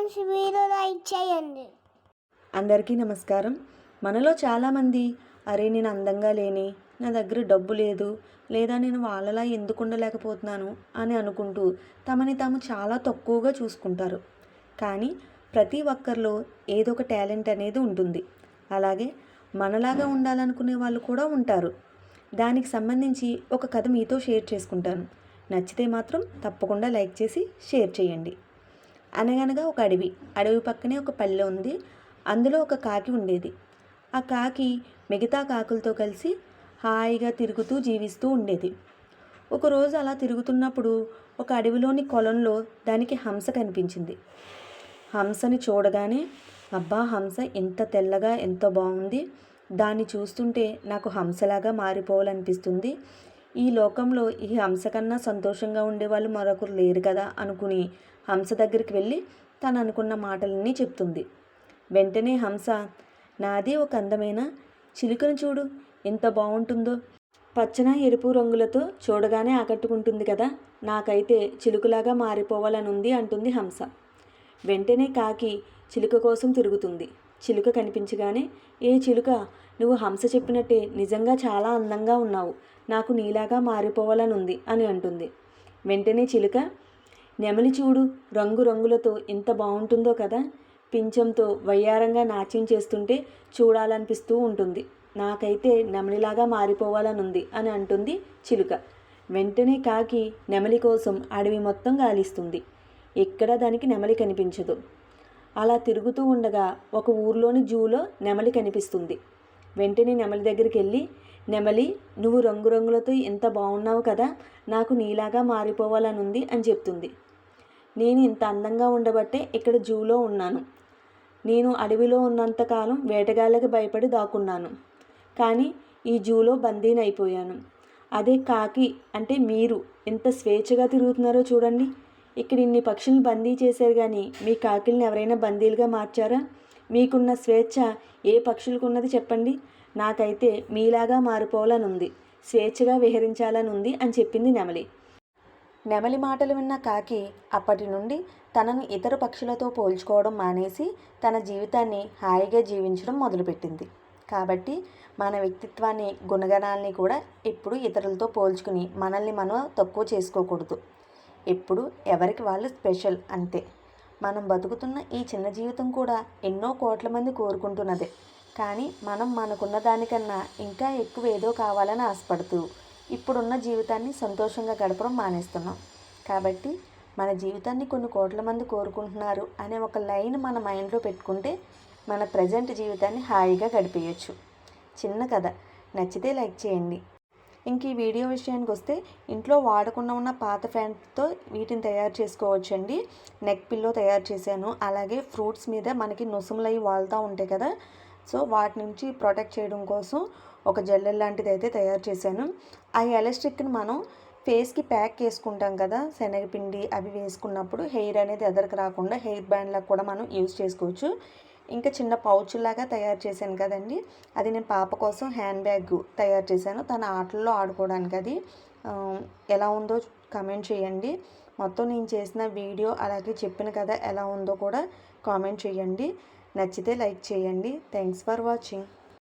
Friends, video like చేయండి. అందరికీ నమస్కారం. మనలో చాలామంది నేను అందంగా లేని, నా దగ్గర డబ్బు లేదు, లేదా నేను వాళ్ళలా ఎందుకు ఉండలేకపోతున్నాను అని అనుకుంటూ తమని తాము చాలా తక్కువగా చూసుకుంటారు. కానీ ప్రతి ఒక్కరిలో ఏదో ఒక టాలెంట్ అనేది ఉంటుంది. అలాగే మనలాగా ఉండాలనుకునే వాళ్ళు కూడా ఉంటారు. దానికి సంబంధించి ఒక కథ మీతో షేర్ చేసుకుంటాను. నచ్చితే మాత్రం తప్పకుండా లైక్ చేసి షేర్ చేయండి. అనగనగా ఒక అడవి పక్కనే ఒక పల్లె ఉంది. అందులో ఒక కాకి ఉండేది. ఆ కాకి మిగతా కాకులతో కలిసి హాయిగా తిరుగుతూ జీవిస్తూ ఉండేది. ఒకరోజు అలా తిరుగుతున్నప్పుడు ఒక అడవిలోని కొలంలో దానికి హంస కనిపించింది. హంసని చూడగానే, అబ్బా, హంస ఎంత తెల్లగా ఎంత బాగుంది, దాన్ని చూస్తుంటే నాకు హంసలాగా మారిపోవాలనిపిస్తుంది, ఈ లోకంలో ఈ హంస కన్నా సంతోషంగా ఉండేవాళ్ళు మరొకరు లేరు కదా అనుకుని హంస దగ్గరికి వెళ్ళి తను అనుకున్న మాటలన్నీ చెప్తుంది. వెంటనే హంస, నాది ఒక అందమైన చిలుకను చూడు, ఎంత బాగుంటుందో, పచ్చన ఎరుపు రంగులతో చూడగానే ఆకట్టుకుంటుంది కదా, నాకైతే చిలుకలాగా మారిపోవాలని ఉంది అంటుంది హంస. వెంటనే కాకి చిలుక కోసం తిరుగుతుంది. చిలుక కనిపించగానే, ఏ చిలుక, నువ్వు హంస చెప్పినట్టే నిజంగా చాలా అందంగా ఉన్నావు, నాకు నీలాగా మారిపోవాలని ఉంది అని అంటుంది. వెంటనే చిలుక, నెమలి చూడు, రంగులతో ఎంత బాగుంటుందో కదా, పింఛంతో వయ్యారంగా నాట్యం చేస్తుంటే చూడాలనిపిస్తూ ఉంటుంది, నాకైతే నెమలిలాగా మారిపోవాలని ఉంది అని అంటుంది చిలుక. వెంటనే కాకి నెమలి కోసం అడవి మొత్తం గాలిస్తుంది. ఎక్కడా దానికి నెమలి కనిపించదు. అలా తిరుగుతూ ఉండగా ఒక ఊర్లోని జూలో నెమలి కనిపిస్తుంది. వెంటనే నెమలి దగ్గరికి వెళ్ళి, నెమలి, నువ్వు రంగులతో ఎంత బాగున్నావు కదా, నాకు నీలాగా మారిపోవాలని ఉంది అని చెప్తుంది. నేను ఇంత అందంగా ఉండబట్టే ఇక్కడ జూలో ఉన్నాను. నేను అడవిలో ఉన్నంతకాలం వేటగాళ్ళకి భయపడి దాక్కున్నాను. కానీ ఈ జూలో బందీనైపోయాను. అదే కాకి అంటే మీరు ఎంత స్వేచ్ఛగా తిరుగుతున్నారో చూడండి. ఇక్కడ ఇన్ని పక్షులను బందీ చేశారు, కానీ మీ కాకిల్ని ఎవరైనా బందీలుగా మార్చారా? మీకున్న స్వేచ్ఛ ఏ పక్షులకు ఉన్నది చెప్పండి? నాకైతే మీలాగా మారిపోవాలని ఉంది, స్వేచ్ఛగా విహరించాలని ఉంది అని చెప్పింది నెమలి. నెమలి మాటలు విన్న కాకి అప్పటి నుండి తనను ఇతర పక్షులతో పోల్చుకోవడం మానేసి తన జీవితాన్ని హాయిగా జీవించడం మొదలుపెట్టింది. కాబట్టి మన వ్యక్తిత్వాన్ని, గుణగణాలని కూడా ఎప్పుడు ఇతరులతో పోల్చుకుని మనల్ని మనం తక్కువ చేసుకోకూడదు. ఎప్పుడు ఎవరికి వాళ్ళు స్పెషల్ అంతే. మనం బతుకుతున్న ఈ చిన్న జీవితం కూడా ఎన్నో కోట్ల మంది కోరుకుంటున్నదే. కానీ మనం మనకున్న దానికన్నా ఇంకా ఎక్కువ ఏదో కావాలని ఆశపడుతూ ఇప్పుడున్న జీవితాన్ని సంతోషంగా గడపడం మానేస్తున్నాం. కాబట్టి మన జీవితాన్ని కొన్ని కోట్ల మంది కోరుకుంటున్నారు అనే ఒక లైన్ మన మైండ్లో పెట్టుకుంటే మన ప్రజెంట్ జీవితాన్ని హాయిగా గడిపేయచ్చు. చిన్న కథ, నచ్చితే లైక్ చేయండి. ఇంక ఈ వీడియో విషయానికి వస్తే, ఇంట్లో వాడకుండా ఉన్న పాత ఫ్యాంట్తో వీటిని తయారు చేసుకోవచ్చండి. నెక్ పిల్లో తయారు చేశాను. అలాగే ఫ్రూట్స్ మీద మనకి నొసుములు అవి వాళ్తూ ఉంటాయి కదా, సో వాటి నుంచి ప్రొటెక్ట్ చేయడం కోసం ఒక జల్లెల్ లాంటిది అయితే తయారు చేశాను. ఆ ఎలాస్టిక్ని మనం ఫేస్కి ప్యాక్ చేసుకుంటాం కదా, శనగపిండి అవి వేసుకున్నప్పుడు హెయిర్ అనేది ఎదరికి రాకుండా హెయిర్ బ్యాండ్ లాగా కూడా మనం యూజ్ చేసుకోవచ్చు. ఇంకా చిన్న పౌచ్ లాగా తయారు చేశాను కదండి, అది నేను పాప కోసం హ్యాండ్ బ్యాగ్ తయారు చేశాను. తన ఆటల్లో ఆడుకోవడానికి. అది ఎలా ఉందో కామెంట్ చేయండి. మొత్తం నేను చేసిన వీడియో అలాగే చెప్పిన కథ ఎలా ఉందో కూడా కామెంట్ చేయండి. నచ్చితే లైక్ చేయండి. Thanks for watching.